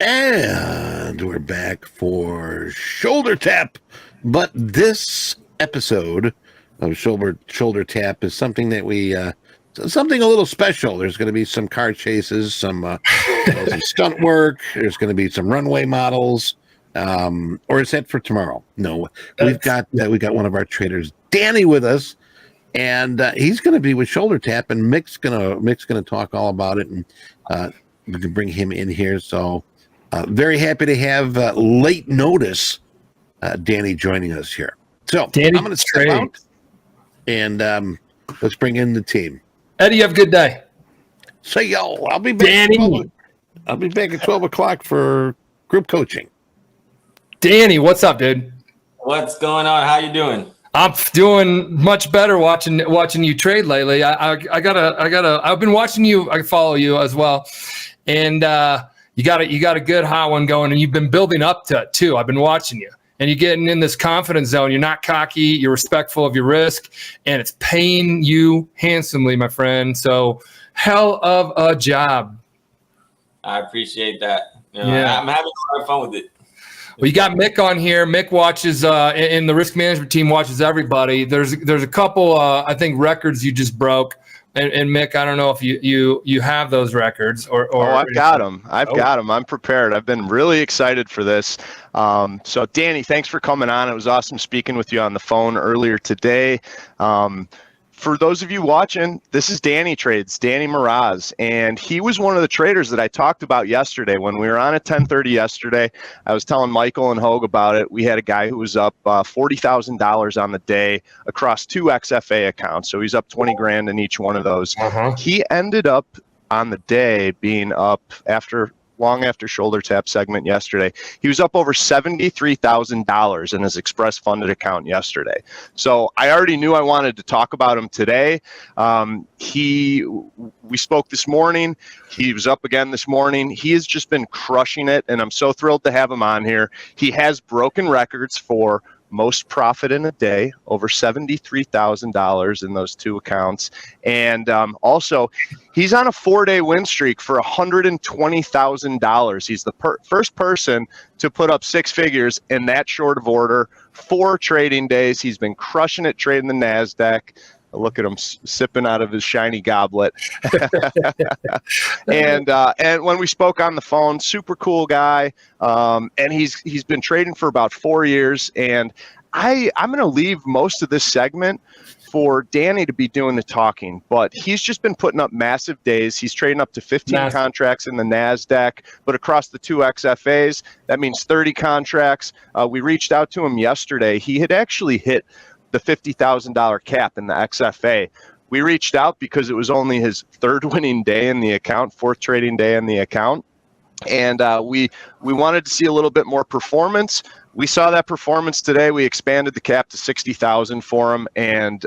And we're back for Shoulder Tap. But this episode of Shoulder Tap is something that we something a little special. There's going to be some car chases, some stunt work. There's going to be some runway models. Or is that for tomorrow? No, we've got one of our traders, Danny, with us, and he's going to be with Shoulder Tap, and Mick's gonna talk all about it, and we can bring him in here. So very happy to have late notice Danny joining us here. So I'm going to step out, and let's bring in the team. Eddie, you have a good day. Say yo, I'll be back. Danny, I'll be back at 12 o'clock for group coaching. Danny, what's up, dude? What's going on? How you doing? I'm doing much better watching you trade lately. I've been watching you. I follow you as well, and you got a good hot one going, and you've been building up to it too. I've been watching you, and you're getting in this confidence zone. You're not cocky. You're respectful of your risk, and it's paying you handsomely, my friend. So, hell of a job. I appreciate that. Yeah. I'm having a lot of fun with it. Well, you got Mick on here. Mick watches, and the risk management team watches everybody. There's a couple, I think, records you just broke. And Mick, I don't know if you have those records or. I've got them. Got them. I'm prepared. I've been really excited for this. So Danny, thanks for coming on. It was awesome speaking with you on the phone earlier today. For those of you watching, this is Dannystrades, Danny Mraz, and he was one of the traders that I talked about yesterday when we were on at 10:30 yesterday. I was telling Michael and Hogue about it. We had a guy who was up $40,000 on the day across 2 XFA accounts, so he's up 20 grand in each one of those. He ended up on the day being up long after Shoulder Tap segment yesterday. He was up over $73,000 in his express funded account yesterday. So I already knew I wanted to talk about him today. We spoke this morning. He was up again this morning. He has just been crushing it, and I'm so thrilled to have him on here. He has broken records for most profit in a day, over $73,000 in those 2 accounts. And also, he's on a 4-day win streak for $120,000. He's the first person to put up 6 figures in that short of order, 4 trading days. He's been crushing it trading the NASDAQ. Look at him sipping out of his shiny goblet. And when we spoke on the phone, super cool guy. And he's been trading for about 4 years. And I'm going to leave most of this segment for Danny to be doing the talking, but he's just been putting up massive days. He's trading up to 15 contracts in the NASDAQ, but across the 2 XFAs, that means 30 contracts. We reached out to him yesterday. He had actually hit the $50,000 cap in the XFA. We reached out because it was only his 3rd winning day in the account, 4th trading day in the account. And we wanted to see a little bit more performance. We saw that performance today. We expanded the cap to 60,000 for him. And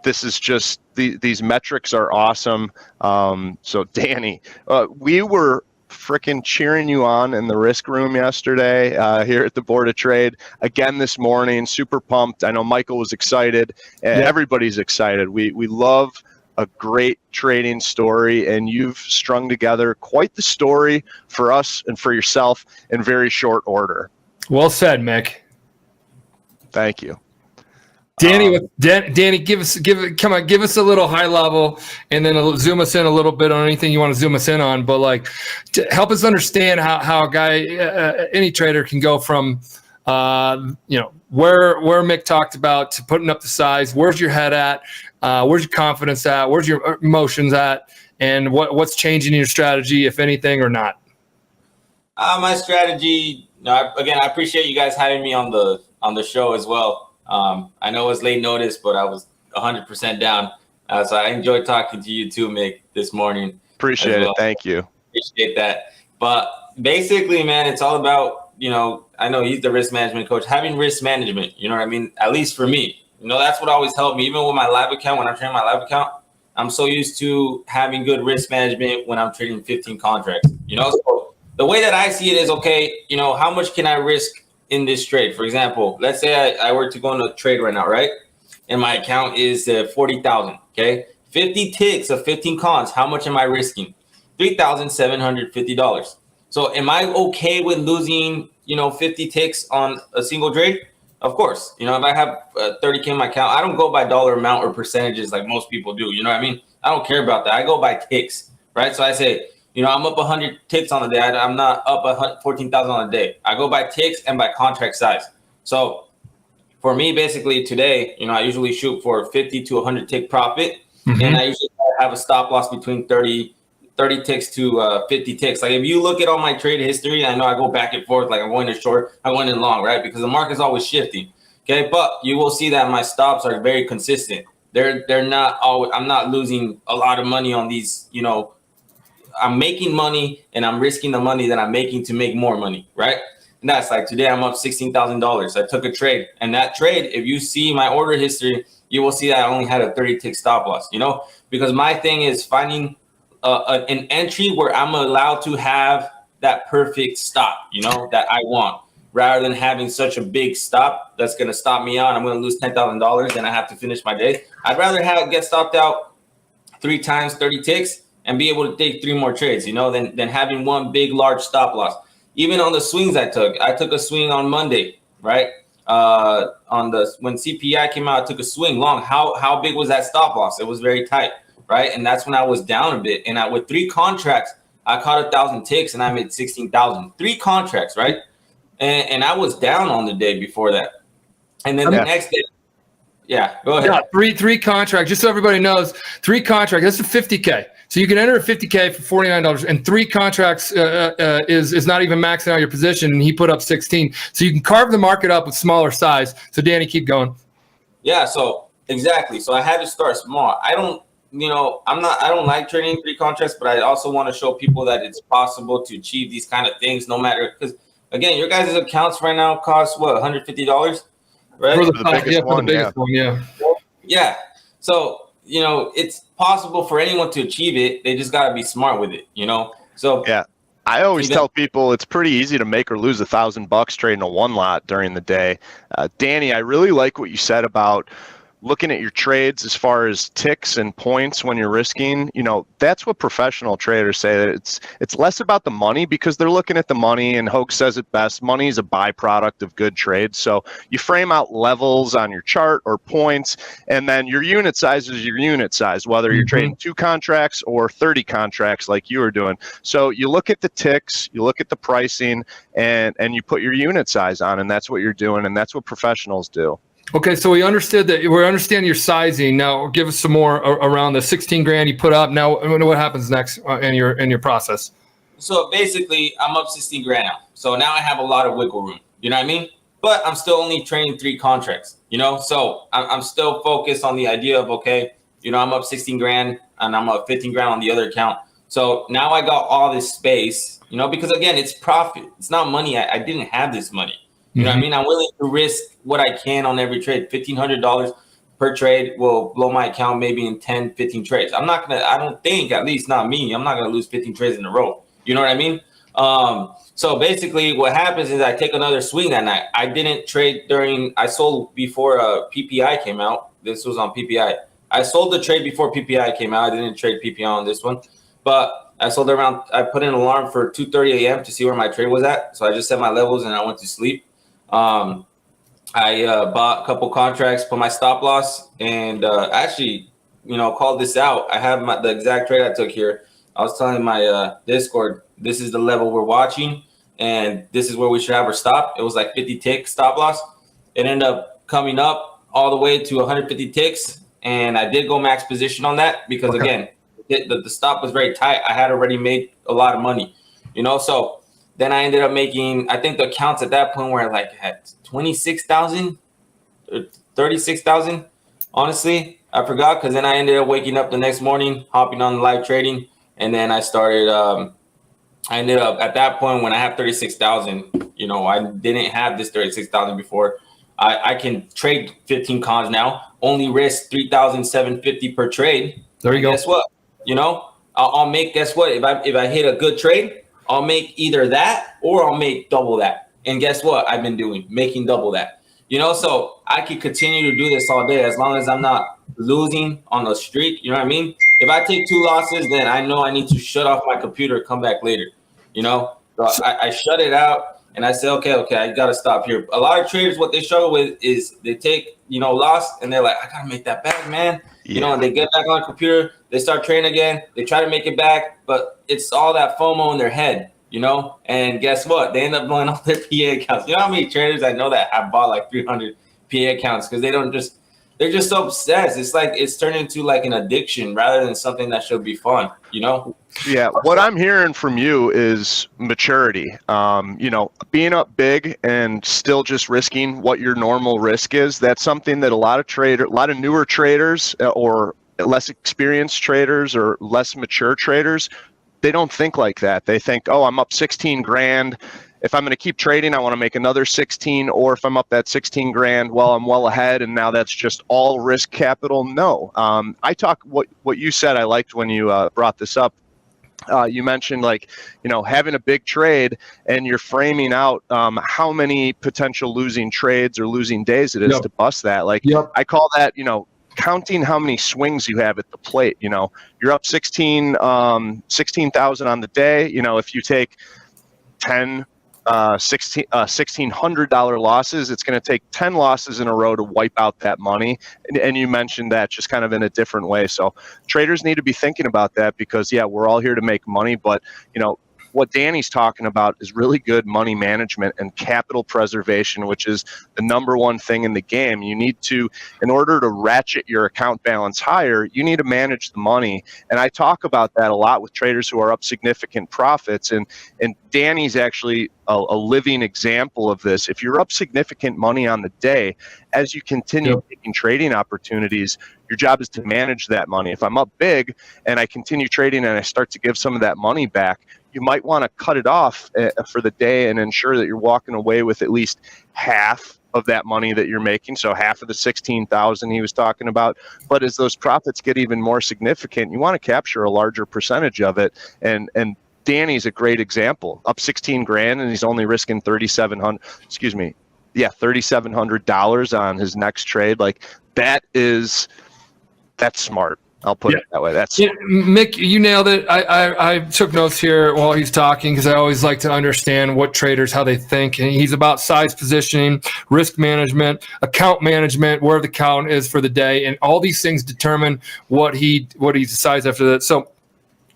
this is just, these metrics are awesome. So Danny, we were freaking cheering you on in the risk room yesterday here at the Board of Trade. Again this morning, super pumped. I know Michael was excited. Everybody's excited. We love a great trading story, and you've strung together quite the story for us and for yourself in very short order. Well said, Mick. Thank you. Danny, Danny, give us a little high level, and then zoom us in a little bit on anything you want to zoom us in on. But to help us understand how a guy, any trader, can go from, where Mick talked about to putting up the size. Where's your head at? Where's your confidence at? Where's your emotions at? And what's changing in your strategy, if anything, or not? My strategy. Again, I appreciate you guys having me on the show as well. I know it was late notice, but I was 100% down. So I enjoyed talking to you too, Mick, this morning. Appreciate it. Thank you. Appreciate that. But basically, man, it's all about, I know he's the risk management coach, having risk management, you know what I mean? At least for me, that's what always helped me. Even with my live account, when I'm trading my live account, I'm so used to having good risk management when I'm trading 15 contracts, So the way that I see it is, okay, how much can I risk in this trade? For example, let's say I were to go into a trade right now, right? And my account is 40,000, okay? 50 ticks of 15 cons. How much am I risking? $3,750. So am I okay with losing, 50 ticks on a single trade? Of course. If I have 30K in my account, I don't go by dollar amount or percentages like most people do. You know what I mean? I don't care about that. I go by ticks, right? So I say, I'm up 100 ticks on the day. I'm not up 14,000 on a day. I go by ticks and by contract size. So for me, basically today, I usually shoot for 50 to 100 tick profit. Mm-hmm. And I usually have a stop loss between 30 ticks to 50 ticks. Like if you look at all my trade history, I know I go back and forth. Like I'm going in short, I'm going in long, right? Because the market's always shifting. Okay, but you will see that my stops are very consistent. They're not always. I'm not losing a lot of money on these. I'm making money and I'm risking the money that I'm making to make more money, right? And that's like today I'm up $16,000. I took a trade, and that trade, if you see my order history, you will see that I only had a 30 tick stop loss. Because my thing is finding an entry where I'm allowed to have that perfect stop, that I want, rather than having such a big stop that's going to stop me out. I'm going to lose $10,000 and I have to finish my day. I'd rather get stopped out 3 times 30 ticks and be able to take 3 more trades, than having one big, large stop loss. Even on the swings I took a swing on Monday, right? When CPI came out, I took a swing long. How big was that stop loss? It was very tight. Right. And that's when I was down a bit. And with 3 contracts, I caught 1,000 ticks and I made 16,000. 3 contracts. Right. And I was down on the day before that. And then the next day. Yeah, go ahead. Yeah, three contracts. Just so everybody knows, 3 contracts. That's a 50K. So you can enter a 50K for $49, and 3 contracts is not even maxing out your position. And he put up 16. So you can carve the market up with smaller size. So Danny, keep going. Yeah. So exactly. So I had to start small. I don't like trading 3 contracts, but I also want to show people that it's possible to achieve these kind of things no matter, because again, your guys' accounts right now cost what, $150, right? For the biggest one, yeah. Yeah. So, it's possible for anyone to achieve it. They just got to be smart with it, So yeah. I always tell people it's pretty easy to make or lose $1,000 trading a 1 lot during the day. Danny, I really like what you said about looking at your trades as far as ticks and points when you're risking. That's what professional traders say, that it's less about the money, because they're looking at the money, and Hogue says it best, money is a byproduct of good trades. So you frame out levels on your chart or points, and then your unit size is your unit size, whether you're trading 2 contracts or 30 contracts like you are doing. So you look at the ticks, you look at the pricing, and you put your unit size on, and that's what you're doing, and that's what professionals do. Okay, so we understand your sizing. Now, give us some more around the 16 grand you put up. Now, what happens next in your process? So basically, I'm up 16 grand now. So now I have a lot of wiggle room. You know what I mean? But I'm still only trading 3 contracts. So I'm still focused on the idea of, okay, I'm up 16 grand and I'm up 15 grand on the other account. So now I got all this space. Because again, it's profit. It's not money. I didn't have this money. You know what I mean? I'm willing to risk what I can on every trade. $1,500 per trade will blow my account maybe in 10, 15 trades. I don't think, at least not me, I'm not going to lose 15 trades in a row. You know what I mean? So basically what happens is I take another swing that night. I didn't trade I sold before PPI came out. This was on PPI. I sold the trade before PPI came out. I didn't trade PPI on this one. But I put in an alarm for 2:30 a.m. to see where my trade was at. So I just set my levels and I went to sleep. I bought a couple contracts, put my stop loss, and actually, called this out. I have the exact trade I took here. I was telling my Discord, this is the level we're watching, and this is where we should have our stop. It was like 50 tick stop loss. It ended up coming up all the way to 150 ticks, and I did go max position on that because, again, the stop was very tight. I had already made a lot of money, so then I ended up making, I think the accounts at that point were like at 26,000 or 36,000. Honestly, I forgot, because then I ended up waking up the next morning, hopping on live trading. And then I ended up at that point when I have 36,000, I didn't have this 36,000 before. I can trade 15 cons now, only risk 3,750 per trade. There you go. Guess what? I'll make, guess what? If I hit a good trade, I'll make either that or I'll make double that. And guess what I've been doing? Making double that. So I could continue to do this all day as long as I'm not losing on the streak. You know what I mean? If I take 2 losses, then I know I need to shut off my computer, come back later. The So I shut it out and I say, okay, I got to stop here. A lot of traders, what they struggle with is they take, loss and they're like, I got to make that back, man. Yeah. And they get back on the computer, they start trading again, they try to make it back, but it's all that FOMO in their head, and guess what? They end up blowing all their PA accounts. You know how many traders I know that have bought like 300 PA accounts because they're just so obsessed. It's like it's turned into like an addiction rather than something that should be fun, Yeah, what I'm hearing from you is maturity. Being up big and still just risking what your normal risk is. That's something that a lot of newer traders or less experienced traders or less mature traders, they don't think like that. They think, oh, I'm up 16 grand. If I'm going to keep trading, I want to make another 16, or if I'm up that 16 grand, well, I'm well ahead, and now that's just all risk capital. No, what you said. I liked when you brought this up. You mentioned having a big trade and you're framing out how many potential losing trades or losing days it is to bust that. I call that, counting how many swings you have at the plate. You're up 16,000 on the day. If you take 10 $1,600 losses, it's going to take 10 losses in a row to wipe out that money. And you mentioned that just kind of in a different way. So traders need to be thinking about that because, we're all here to make money. But, what Danny's talking about is really good money management and capital preservation, which is the number one thing in the game. You need to, in order to ratchet your account balance higher, you need to manage the money. And I talk about that a lot with traders who are up significant profits. And Danny's actually a living example of this. If you're up significant money on the day, as you continue taking trading opportunities, your job is to manage that money. If I'm up big and I continue trading and I start to give some of that money back, you might want to cut it off for the day and ensure that you're walking away with at least half of that money that you're making. So half of the 16,000 he was talking about. But as those profits get even more significant, you want to capture a larger percentage of it. And Danny's a great example. Up 16 grand and he's only risking $3,700 on his next trade. That's smart. I'll put it that way. That's Mick, you nailed it. I took notes here while he's talking because I always like to understand what traders, how they think. And he's about size positioning, risk management, account management, where the count is for the day, and all these things determine what he decides after that. So,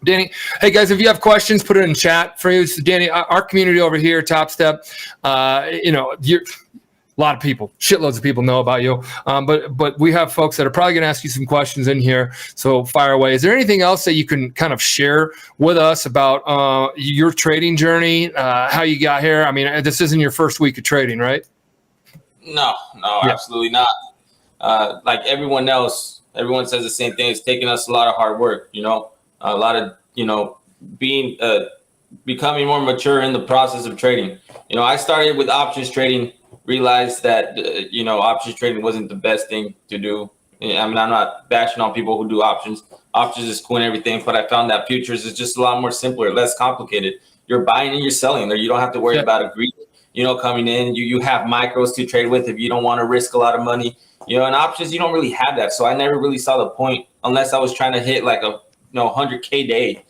Danny, hey guys, if you have questions, put it in chat for you. So, Danny, our community over here, Topstep, you're a lot of people, shitloads of people know about you. But we have folks that are probably going to ask you some questions in here. So fire away. Is there anything else that you can kind of share with us about your trading journey, how you got here? I mean, this isn't your first week of trading, right? No, absolutely not. Like everyone else, everyone says the same thing. It's taking us a lot of hard work, a lot of, becoming more mature in the process of trading. I started with options trading, realized that, options trading wasn't the best thing to do. I mean, I'm not bashing on people who do options. Options is cool and everything, but I found that futures is just a lot more simpler, less complicated. You're buying and you're selling there. You don't have to worry about a Greek, coming in. You have micros to trade with if you don't want to risk a lot of money. In options, you don't really have that. So I never really saw the point unless I was trying to hit like a 100K day,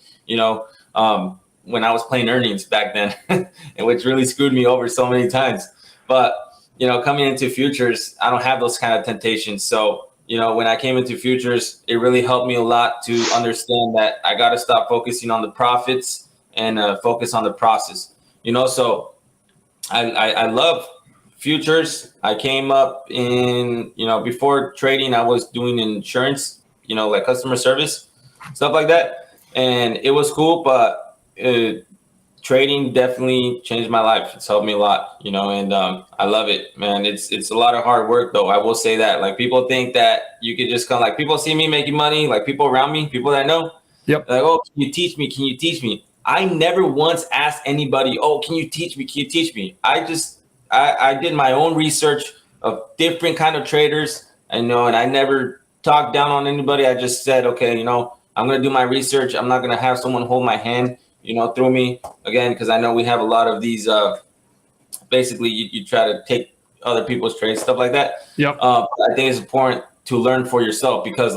when I was playing earnings back then, and which really screwed me over so many times. But coming into futures, I don't have those kind of temptations. So, when I came into futures, it really helped me a lot to understand that I got to stop focusing on the profits and focus on the process. So I love futures. I came up in, before trading, I was doing insurance, like customer service, stuff like that. And it was cool, but trading definitely changed my life. It's helped me a lot, and I love it, man. It's a lot of hard work, though. I will say that. Like, people think that you could just people see me making money, like people around me, people that I know. Yep. Like, oh, can you teach me? Can you teach me? I never once asked anybody, oh, can you teach me? Can you teach me? I did my own research of different kind of traders, and I never talked down on anybody. I just said, okay, I'm going to do my research. I'm not going to have someone hold my hand, through me again, because I know we have a lot of these, basically you try to take other people's trades, stuff like that. Yep. I think it's important to learn for yourself because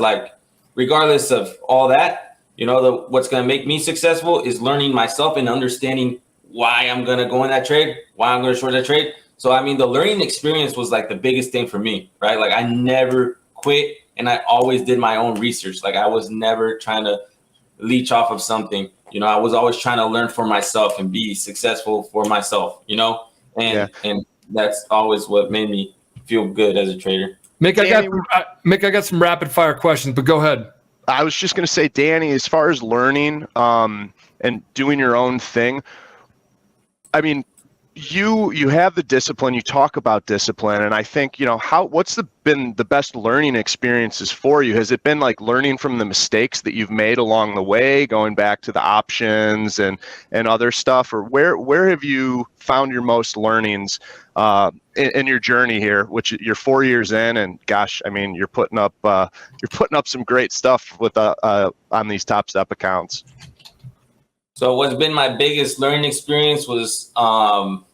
regardless of all that, what's going to make me successful is learning myself and understanding why I'm going to go in that trade, why I'm going to short that trade. So, I mean, the learning experience was like the biggest thing for me, right? Like I never quit and I always did my own research. Like I was never trying to leech off of something. You know, I was always trying to learn for myself and be successful for myself, you know, and that's always what made me feel good as a trader. Mick, I got some rapid fire questions, but go ahead. I was just going to say, Danny, as far as learning and doing your own thing, I mean, you have the discipline. You talk about discipline, and I think, you know, what's been the best learning experiences for you? Has it been like learning from the mistakes that you've made along the way, going back to the options and other stuff, or where have you found your most learnings in your journey here? Which you're 4 years in, and gosh, I mean, you're putting up some great stuff with on these Topstep accounts. So what's been my biggest learning experience was,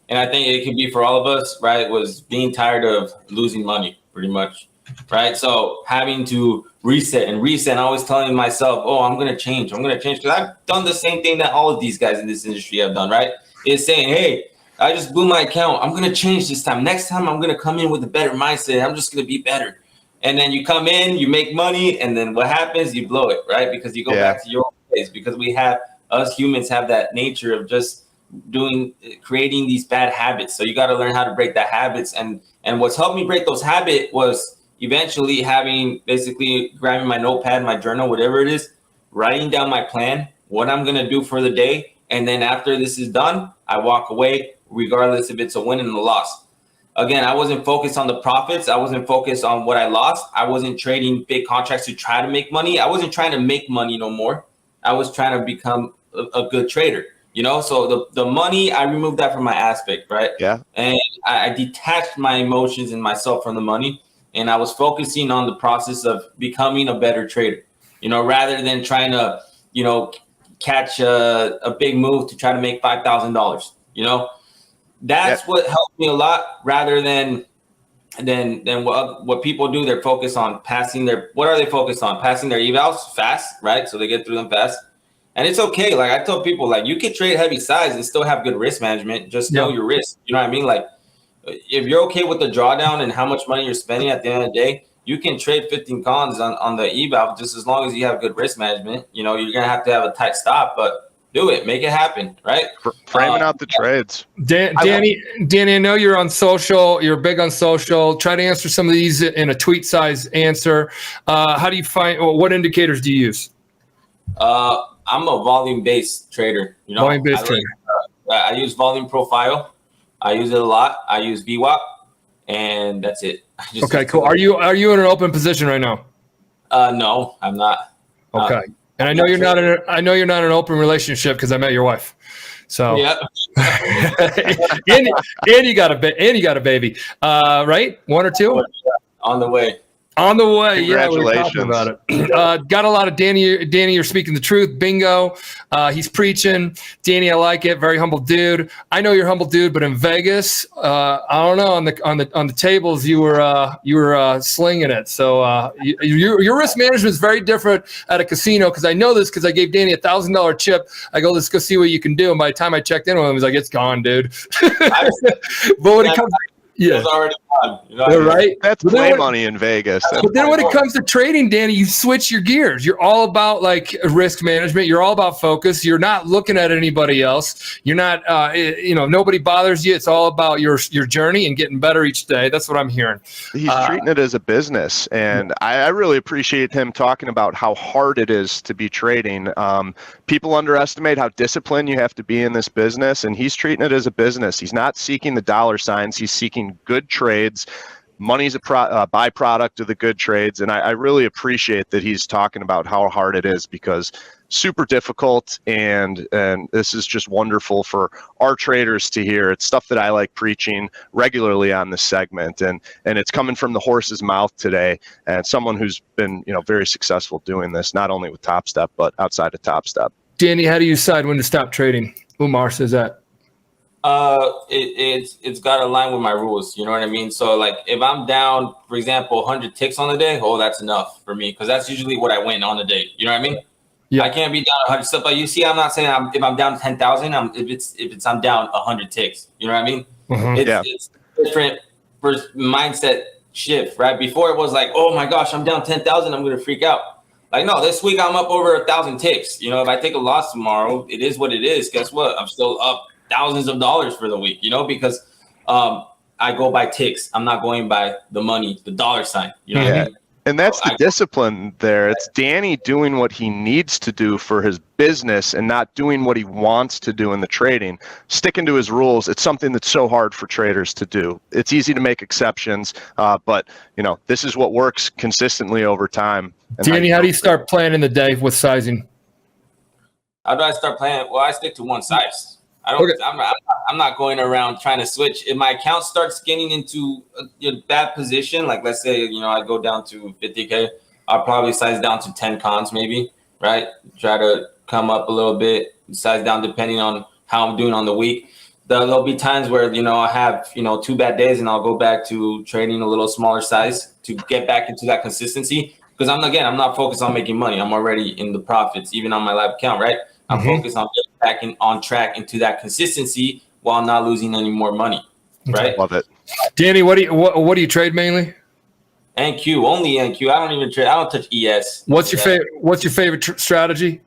and I think it could be for all of us, right, was being tired of losing money, pretty much, right? So having to reset. And always telling myself, oh, I'm going to change. Because I've done the same thing that all of these guys in this industry have done, right? Is saying, hey, I just blew my account. I'm going to change this time. Next time, I'm going to come in with a better mindset. I'm just going to be better. And then you come in, you make money, and then what happens? You blow it, right? Because you go back to your own place. Because us humans have that nature of just creating these bad habits. So you got to learn how to break that habits. And what's helped me break those habits was eventually grabbing my notepad, my journal, whatever it is, writing down my plan, what I'm going to do for the day. And then after this is done, I walk away, regardless if it's a win and a loss. Again, I wasn't focused on the profits. I wasn't focused on what I lost. I wasn't trading big contracts to try to make money. I wasn't trying to make money no more. I was trying to become a good trader, you know? So the money, I removed that from my aspect, right? Yeah. And I detached my emotions and myself from the money. And I was focusing on the process of becoming a better trader, you know, rather than trying to, you know, catch a big move to try to make $5,000, you know? That's what helped me a lot, rather than what people do. They're focused on what are they focused on? Passing their evals fast, right? So they get through them fast. And it's okay. Like I tell people, like you can trade heavy size and still have good risk management. Just know your risk. You know what I mean? Like if you're okay with the drawdown and how much money you're spending at the end of the day, you can trade 15 cons on the eval just as long as you have good risk management. You know, you're going to have a tight stop, but do it, make it happen, right? Framing out the trades. Danny, I know you're on social. You're big on social. Try to answer some of these in a tweet size answer. How do you what indicators do you use? I'm a volume-based trader. You know, volume-based trader. I use volume profile. I use it a lot. I use VWAP, and that's it. Okay, cool. Are you in an open position right now? No, I'm not. Okay. And I know you're not in an open relationship because I met your wife. So yeah. and you got a baby, right? 1 or 2? On the way. On the way, yeah, we were Congratulations. talking about it. Got a lot of Danny. Danny, you're speaking the truth. Bingo. He's preaching. Danny, I like it. Very humble dude. I know you're a humble dude, but in Vegas, I don't know. On the tables, you were slinging it. So your risk management is very different at a casino, because I know this because I gave Danny a $1,000 chip. I go, let's go see what you can do. And by the time I checked in with him, he's like, it's gone, dude. But when it comes. Yeah, it's already done. You know right. That's play money in Vegas. But then when it comes to trading, Danny, you switch your gears. You're all about like risk management. You're all about focus. You're not looking at anybody else. You're not, nobody bothers you. It's all about your journey and getting better each day. That's what I'm hearing. He's treating it as a business, and I really appreciate him talking about how hard it is to be trading. People underestimate how disciplined you have to be in this business, and he's treating it as a business. He's not seeking the dollar signs. He's seeking good trades. Money's a byproduct of the good trades, and I really appreciate that he's talking about how hard it is, because super difficult, and this is just wonderful for our traders to hear. It's stuff that I like preaching regularly on this segment, and it's coming from the horse's mouth today, and someone who's been very successful doing this, not only with Topstep but outside of Topstep. Danny, how do you decide when to stop trading? Umar says that. It's got to align with my rules. You know what I mean? So like if I'm down, for example, 100 ticks on the day, that's enough for me, because that's usually what I win on the day. You know what I mean? Yeah. I can't be down 100 stuff. But you see, I'm not saying if I'm down 10,000. I'm down 100 ticks. You know what I mean? It's different mindset shift, right? Before it was like, oh my gosh, I'm down 10,000. I'm gonna freak out. Like, no, this week I'm up over 1,000 ticks. You know, if I take a loss tomorrow, it is what it is. Guess what? I'm still up thousands of dollars for the week. You know, because I go by ticks. I'm not going by the money, the dollar sign. You know what I mean? And that's the discipline there. It's Danny doing what he needs to do for his business and not doing what he wants to do in the trading, sticking to his rules. It's something that's so hard for traders to do. It's easy to make exceptions, but you know, this is what works consistently over time. And Danny, how do you start planning the day with sizing? How do I start playing? Well, I stick to one size. I don't. Okay. I'm not going around trying to switch. If my account starts getting into a bad position, like let's say I go down to 50K, I'll probably size down to 10 cons maybe, right? Try to come up a little bit, size down depending on how I'm doing on the week. There'll be times where I have 2 bad days, and I'll go back to trading a little smaller size to get back into that consistency. Because I'm not focused on making money. I'm already in the profits, even on my live account, right? I'm focused on getting back on track into that consistency while not losing any more money, right? Love it. Danny, what do you trade mainly? NQ, only NQ. I don't even trade. I don't touch ES. What's your favorite strategy?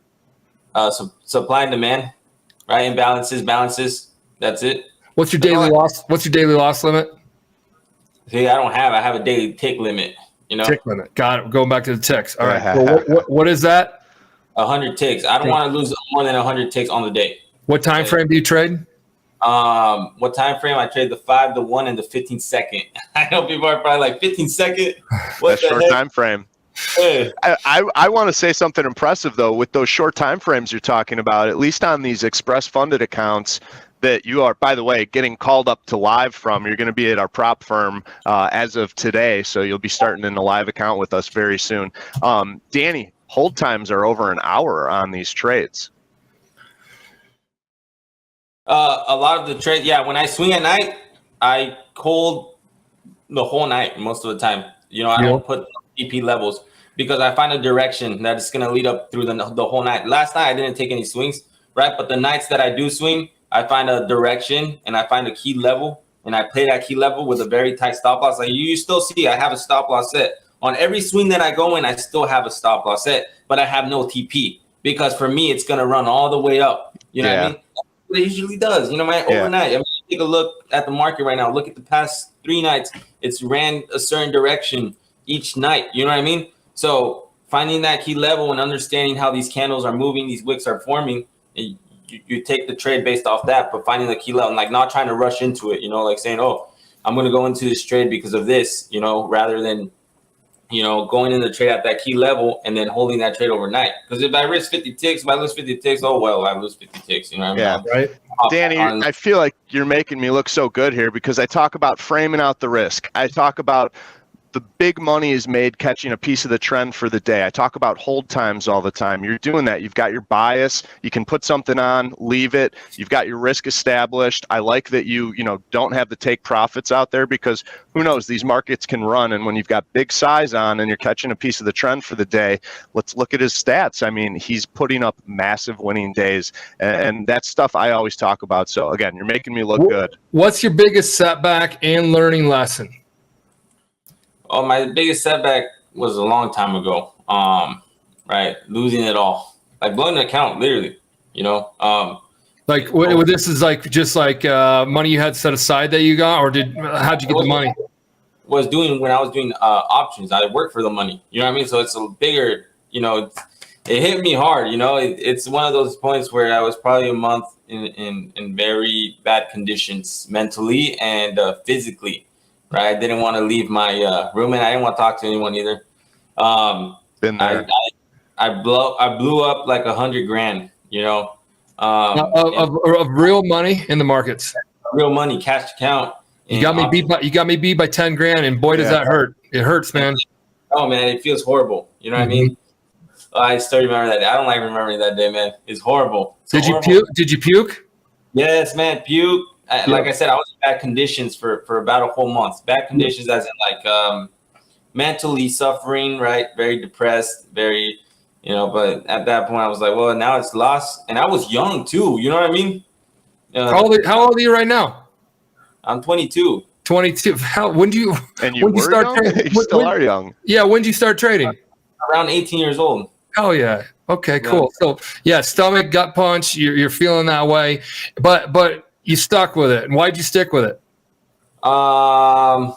Supply and demand, right? Balances. That's it. What's your daily loss? What's your daily loss limit? See, I have a daily tick limit. Tick limit. Got it. Going back to the ticks. All right. Well, what is that? 100 ticks. I don't want to lose more than 100 ticks on the day. What time frame do you trade? What time frame? I trade the 5, the 1, and the 15 second. I know people are probably like 15 second. What short time frame? Hey. I want to say something impressive though with those short time frames you're talking about. At least on these express funded accounts that you are, by the way, getting called up to live from. You're going to be at our prop firm as of today, so you'll be starting in a live account with us very soon. Danny, hold times are over an hour on these trades. A lot of the trades, when I swing at night, I hold the whole night most of the time. I don't put EP levels because I find a direction that is going to lead up through the whole night. Last night, I didn't take any swings, right? But the nights that I do swing, I find a direction and I find a key level, and I play that key level with a very tight stop loss. Like you still see, I have a stop loss set. On every swing that I go in, I still have a stop loss set, but I have no TP because for me, it's going to run all the way up. You know what I mean? That's what it usually does. Overnight. I mean, take a look at the market right now. Look at the past 3 nights. It's ran a certain direction each night. You know what I mean? So finding that key level and understanding how these candles are moving, these wicks are forming, you take the trade based off that, but finding the key level and like not trying to rush into it, like saying, oh, I'm going to go into this trade because of this, rather than going in the trade at that key level and then holding that trade overnight. Because if I risk 50 ticks, if I lose 50 ticks, oh, well, I lose 50 ticks. You know what I mean? Right. Danny, I feel like you're making me look so good here because I talk about framing out the risk. I talk about the big money is made catching a piece of the trend for the day. I talk about hold times all the time. You're doing that. You've got your bias. You can put something on, leave it. You've got your risk established. I like that you don't have the take profits out there because who knows, these markets can run. And when you've got big size on and you're catching a piece of the trend for the day, let's look at his stats. I mean, he's putting up massive winning days, and that's stuff I always talk about. So again, you're making me look good. What's your biggest setback and learning lesson? Oh, my biggest setback was a long time ago. Right, losing it all, like blowing the account, literally. This is just money you had set aside that you got, or how'd you get the money? When I was doing options, I worked for the money. You know what I mean? So it's a bigger. It hit me hard. It's one of those points where I was probably a month in very bad conditions mentally and physically. Right, I didn't want to leave my room, and I didn't want to talk to anyone either. Been there. I blew up like $100,000. Of real money in the markets. Real money, cash account. You got me beat by 10 grand, and boy, does that hurt. It hurts, man. Oh man, it feels horrible. You know what I mean? I still remember that day. I don't like remembering that day, man. It's horrible. Did you puke? Yes, man, puke. Like I said, I was in bad conditions for about a whole month. Bad conditions as in mentally suffering, right? Very depressed, very, you know. But at that point, I was like, well, now it's lost, and I was young too. You know what I mean? How old are you right now? I'm 22. 22. When do you? And you when were start young? trading? You still are young. Yeah. When did you start trading? Around 18 years old. Oh yeah. Okay. Cool. So yeah, stomach, gut punch. You're feeling that way, but you stuck with it. And why'd you stick with it? I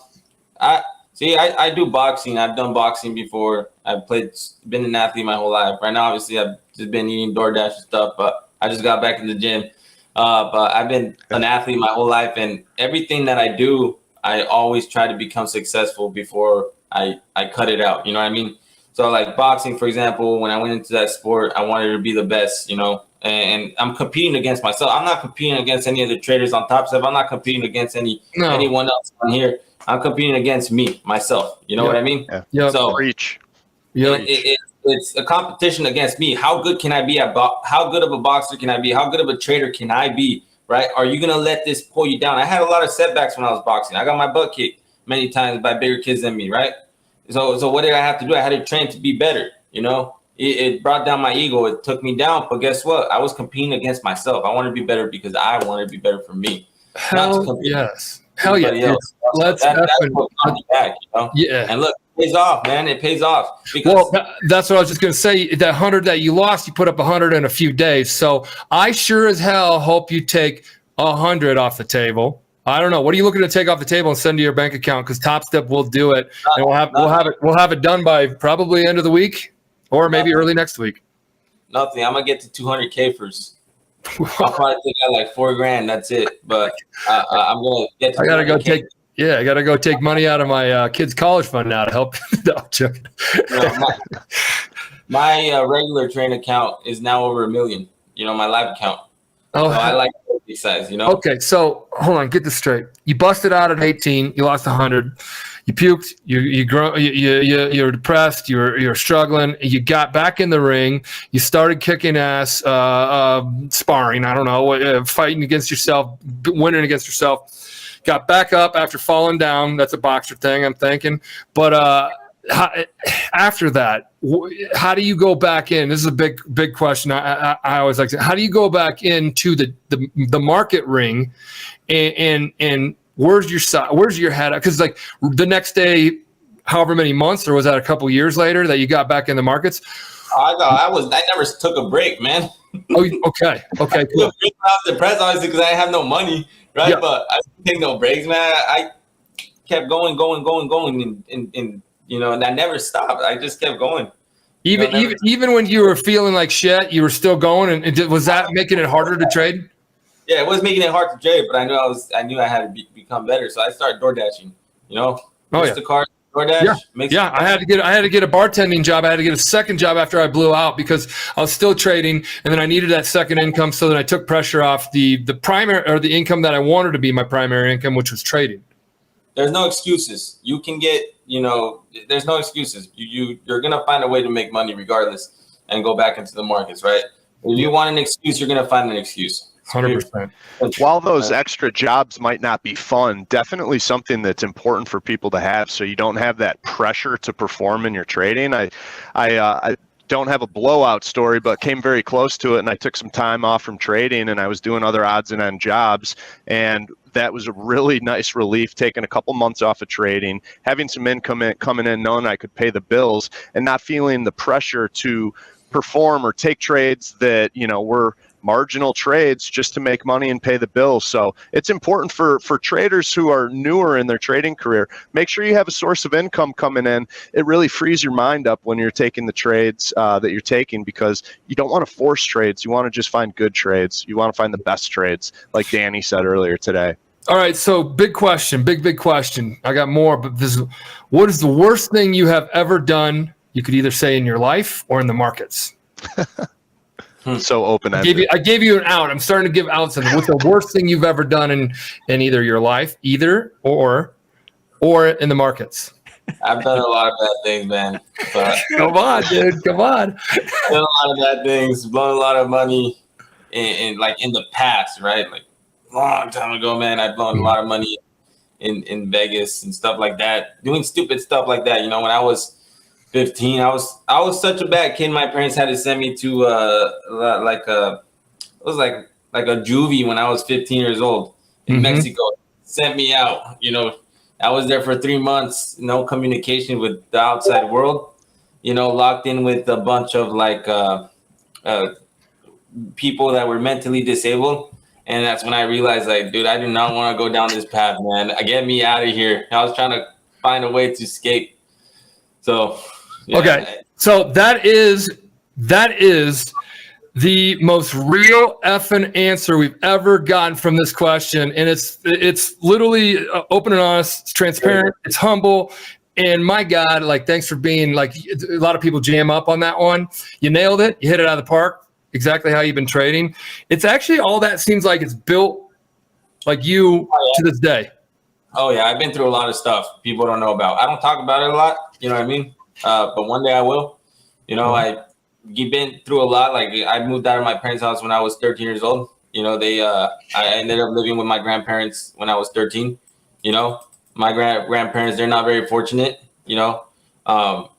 do boxing. I've done boxing before. Been an athlete my whole life. Right now, obviously, I've just been eating DoorDash and stuff, but I just got back in the gym. But I've been an athlete my whole life, and everything that I do, I always try to become successful before I cut it out. You know what I mean? So like boxing, for example, when I went into that sport, I wanted to be the best, you know, and I'm competing against myself. I'm not competing against any of the traders on Topstep. I'm not competing against anyone else on here. I'm competing against myself. You know what I mean? Yeah. So Reach. it's a competition against me. How good can I be how good of a boxer can I be? How good of a trader can I be? Right? Are you gonna let this pull you down? I had a lot of setbacks when I was boxing. I got my butt kicked many times by bigger kids than me, right? So what did I have to do? I had to train to be better. You know, it brought down my ego. It took me down. But guess what? I was competing against myself. I wanted to be better because I wanted to be better for me. Hell yes. Hell yeah. Else. That's what got me back, you know? Yeah. And look, it pays off, man. It pays off. Because that's what I was just going to say. That 100 that you lost, you put up 100 in a few days. So I sure as hell hope you take 100 off the table. I don't know. What are you looking to take off the table and send to your bank account? Because Topstep will do it, and we'll have it done by probably end of the week, or maybe early next week. Nothing. I'm gonna get to 200K first. I'll probably take out like $4,000. That's it. But I'm gonna get to. I gotta go take money out of my kids' college fund now to help. No, I'm joking. My regular train account is now over $1 million. You know, my live account. Oh, so I like the size. You know. Okay, so hold on, get this straight. You busted out at 18. You lost 100. You puked. You're depressed. You're struggling. You got back in the ring. You started kicking ass, sparring. I don't know, fighting against yourself, winning against yourself. Got back up after falling down. That's a boxer thing, I'm thinking. But after that, how do you go back in? This is a big question. I always like to. How do you go back into the market ring, and where's your head at? Because like the next day, however many months, or was that a couple years later that you got back in the markets? I never took a break, man. Oh, okay, cool. I was depressed obviously because I didn't have no money, right? Yeah. But I didn't take no breaks, man. I kept going, and you know, and I never stopped. I just kept going. Even when you were feeling like shit, you were still going. And was that making it harder to trade? Yeah, it was making it hard to trade, but I knew I had to become better. So I started door dashing. You know, the car, DoorDash. Yeah. I had to get a bartending job. I had to get a second job after I blew out because I was still trading, and then I needed that second income. So then I took pressure off the primary, or the income that I wanted to be my primary income, which was trading. There's no excuses. You can get, you know, there's no excuses. You're going to find a way to make money regardless and go back into the markets, right? If you want an excuse, you're going to find an excuse. 100%. While those extra jobs might not be fun, definitely something that's important for people to have so you don't have that pressure to perform in your trading. I don't have a blowout story, but came very close to it, and I took some time off from trading, and I was doing other odds and end jobs, and that was a really nice relief, taking a couple months off of trading, having some income coming in, knowing I could pay the bills, and not feeling the pressure to perform or take trades that, you know, were marginal trades just to make money and pay the bills. So it's important for traders who are newer in their trading career. Make sure you have a source of income coming in. It really frees your mind up when you're taking the trades that you're taking, because you don't want to force trades. You want to just find good trades. You want to find the best trades, like Danny said earlier today. All right, so big question, big question. I got more, but what is the worst thing you have ever done? You could either say in your life or in the markets. So open-ended. I gave you an out. I'm starting to give outs. What's the worst thing you've ever done in either your life, or in the markets? I've done a lot of bad things, man. But come on, dude. Come on. I've done a lot of bad things, blown a lot of money in the past, right? Like long time ago, man. I've blown a lot of money in Vegas and stuff like that, doing stupid stuff like that. You know, when I was 15. I was such a bad kid. My parents had to send me to like a juvie when I was 15 years old in Mexico. Sent me out. I was there for 3 months. No communication with the outside world. Locked in with a bunch of like people that were mentally disabled. And that's when I realized, like, dude, I do not want to go down this path, man. Get me out of here. I was trying to find a way to escape. So, yeah. Okay. So that is the most real effing answer we've ever gotten from this question. And it's literally open and honest. It's transparent. It's humble. And my God, like, thanks for being like, a lot of people jam up on that one. You nailed it. You hit it out of the park. Exactly how you've been trading. It's actually all that seems like it's built like you to this day. Oh yeah, I've been through a lot of stuff people don't know about. I don't talk about it a lot, you know what I mean? But one day I will. I've been through a lot. Like, I moved out of my parents' house when I was 13 years old. I ended up living with my grandparents when I was 13. My grandparents, they're not very fortunate. I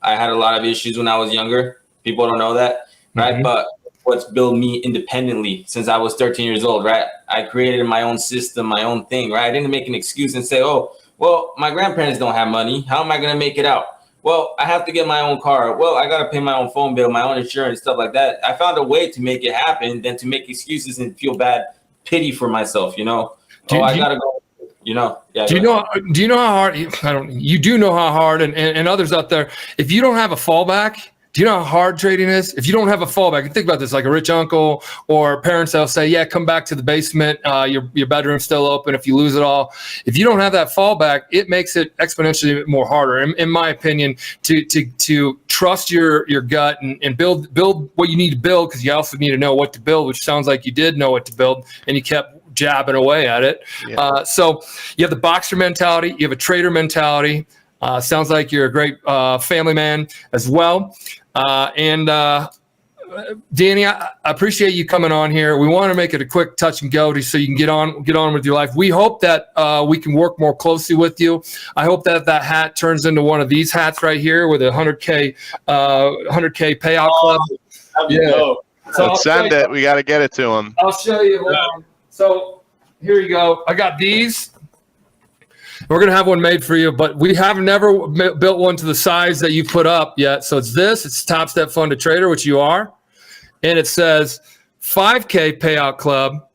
had a lot of issues when I was younger. People don't know that, right? But what's built me independently since I was 13 years old, right? I created my own system, my own thing, right? I didn't make an excuse and say, oh, well, my grandparents don't have money. How am I going to make it out? Well, I have to get my own car. Well, I got to pay my own phone bill, my own insurance, stuff like that. I found a way to make it happen than to make excuses and feel bad, pity for myself, I got to go, Yeah. Do you know how hard, you do know how hard and others out there, if you don't have a fallback, do you know how hard trading is? If you don't have a fallback, think about this, like a rich uncle or parents that'll say, yeah, come back to the basement. Your bedroom's still open if you lose it all. If you don't have that fallback, it makes it exponentially more harder, in my opinion, to trust your gut and build what you need to build, because you also need to know what to build, which sounds like you did know what to build and you kept jabbing away at it. Yeah. So you have the boxer mentality, you have a trader mentality. Sounds like you're a great family man as well. Danny, I appreciate you coming on here. We want to make it a quick touch and go so you can get on with your life. We hope that we can work more closely with you. I hope that hat turns into one of these hats right here with a 100K payout club. Yeah. So let's send it. We got to get it to him. I'll show you. So here you go. I got these. We're going to have one made for you, but we have never built one to the size that you put up yet. So it's Topstep Funded Trader, which you are. And it says 5K payout club.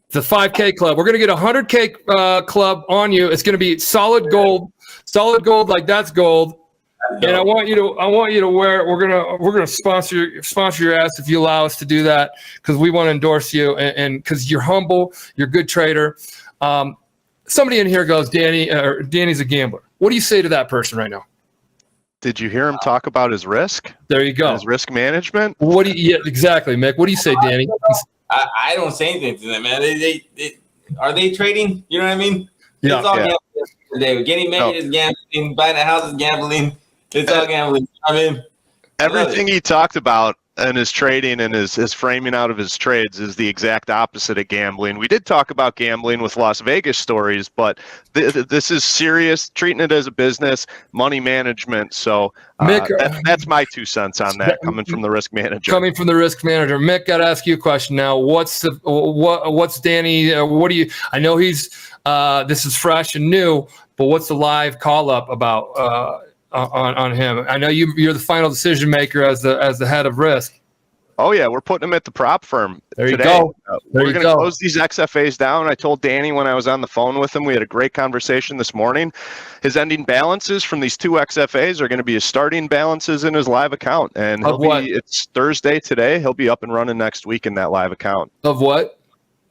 The 5K club. We're going to get a 100K club on you. It's going to be solid gold, like that's gold. And I want you to wear it. We're gonna sponsor your ass if you allow us to do that, because we want to endorse you and because you're humble, you're a good trader. Somebody in here goes, Danny's a gambler. What do you say to that person right now? Did you hear him talk about his risk? There you go. His risk management. Yeah, exactly, Mick. What do you say, Danny? I don't say anything to them, man. Are they trading? You know what I mean? Yeah. It's all gambling today. Getting married is gambling. Buying a house is gambling. It's all gambling. I mean, everything he talked about and his trading and his framing out of his trades is the exact opposite of gambling. We did talk about gambling with Las Vegas stories, but this is serious, treating it as a business, money management. So Mick, that's my 2 cents on that, coming from the risk manager. Mick, got to ask you a question now. What's Danny? What do you? I know he's this is fresh and new, but what's the live call up about? On him. I know you're the final decision maker as the head of risk. Oh yeah, we're putting him at the prop firm. There today. You go. We're going to close these XFAs down. I told Danny when I was on the phone with him, we had a great conversation this morning. His ending balances from these 2 XFAs are going to be his starting balances in his live account, and it's Thursday today. He'll be up and running next week in that live account. Of what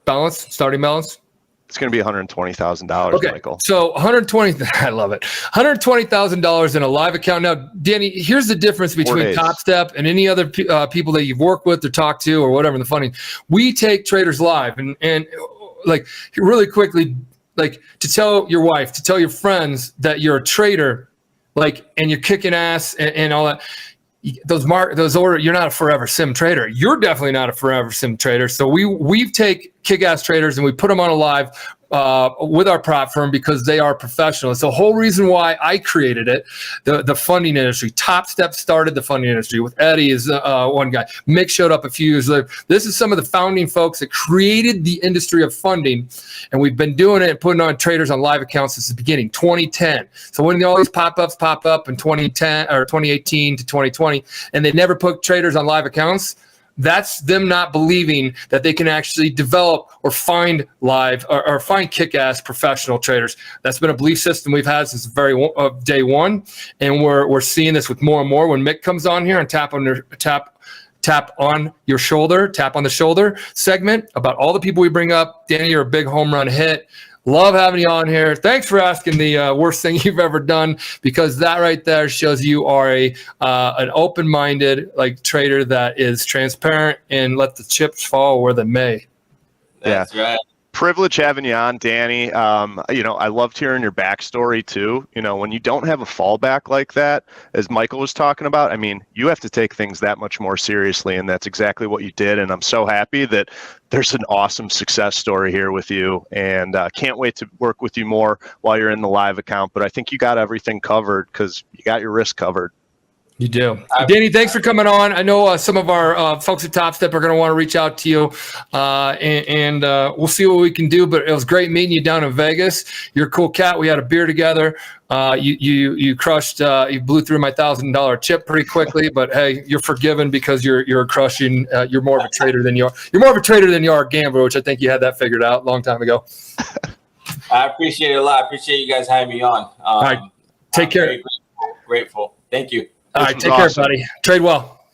balance? Starting balance? It's going to be $120,000, okay. Michael. So I love it. $120,000 in a live account. Now, Danny, here's the difference between Topstep and any other people that you've worked with or talked to or whatever. The funny, we take traders live and like really quickly, like to tell your wife, to tell your friends that you're a trader, like, and you're kicking ass and all that. You're not a forever sim trader. You're definitely not a forever sim trader. So we take kick-ass traders and we put them on a live, with our prop firm because they are professional. It's the whole reason why I created it. The funding industry. Topstep started the funding industry with Eddie is one guy. Mick showed up a few years later. This is some of the founding folks that created the industry of funding, and we've been doing it and putting on traders on live accounts since the beginning, 2010. So when all these pop-ups pop up in 2010 or 2018 to 2020, and they never put traders on live accounts, that's them not believing that they can actually develop or find live or find kick-ass professional traders. That's been a belief system we've had since very day one, and we're seeing this with more and more. When Mick comes on here and tap on the shoulder segment about all the people we bring up. Danny, you're a big home run hit. Love having you on here. Thanks for asking the worst thing you've ever done, because that right there shows you are an open-minded trader that is transparent and let the chips fall where they may. That's right. Privilege having you on, Danny. I loved hearing your backstory too. When you don't have a fallback like that, as Michael was talking about, I mean, you have to take things that much more seriously, and that's exactly what you did. And I'm so happy that there's an awesome success story here with you, and can't wait to work with you more while you're in the live account. But I think you got everything covered because you got your risk covered. You do. Danny, thanks for coming on. I know some of our folks at Topstep are going to want to reach out to you, and we'll see what we can do. But it was great meeting you down in Vegas. You're a cool cat. We had a beer together. You crushed. You blew through my $1,000 chip pretty quickly. But hey, you're forgiven because you're crushing. You're more of a trader than you are. You're more of a trader than you are a gambler, which I think you had that figured out a long time ago. I appreciate it a lot. I appreciate you guys having me on. All right, take care. Grateful. Thank you. All right, take care, buddy. Trade well.